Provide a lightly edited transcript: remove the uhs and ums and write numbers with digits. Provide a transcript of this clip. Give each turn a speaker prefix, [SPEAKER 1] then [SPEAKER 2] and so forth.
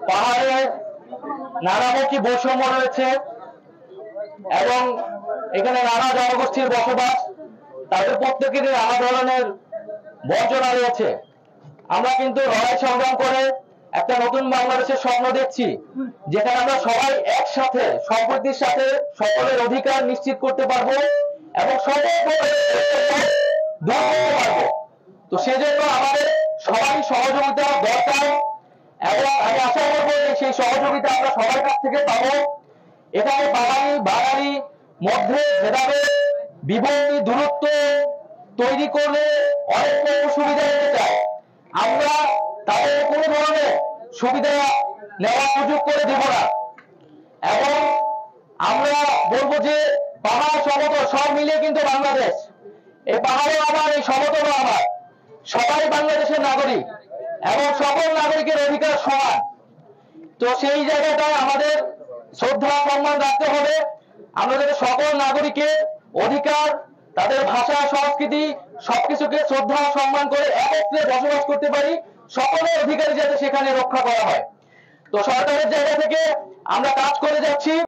[SPEAKER 1] পাহাড়ে নানামুখী বৈষম্য রয়েছে এবং এখানে নানা জনগোষ্ঠীর বসবাস, তাদের প্রত্যেকেরই নানা ধরনের বঞ্চনা রয়েছে। আমরা কিন্তু লড়াই সংগ্রাম করে একটা নতুন বাংলাদেশের স্বপ্ন দেখছি, যেখানে আমরা সবাই একসাথে সম্প্রীতির সাথে সকলের অধিকার নিশ্চিত করতে পারবো এবং সকলকে দূর করতে পারবো। তো সেজন্য আমাদের সবাই সহযোগিতা দরকার এবং আমি আশা করবো যে সেই সহযোগিতা আমরা সবার কাছ থেকে পাবো। এখানে বাঙালি মধ্যে ভেদাভেদ, বিভক্তি, দূরত্ব তৈরি করলে অনেক সুবিধা নিতে চায়, আমরা তাদের কোনো ধরনের সুবিধা নেওয়ার সুযোগ করে দেব না। এবং আমরা বলবো যে পাহাড় সমতল সব মিলিয়ে কিন্তু বাংলাদেশ, এই পাহাড়ও আমার, এই সমতলও আমার, সবাই বাংলাদেশের নাগরিক এবং সকল নাগরিকের অধিকার সমান। তো সেই জায়গাটায় আমাদের শ্রদ্ধা সম্মান রাখতে হবে। আমরা যাতে সকল নাগরিকের অধিকার, তাদের ভাষা, সংস্কৃতি সবকিছুকে শ্রদ্ধা সম্মান করে একত্রে বসবাস করতে পারি, সকলের অধিকার যাতে সেখানে রক্ষা করা হয়। তো সরকারের জায়গা থেকে আমরা কাজ করে যাচ্ছি।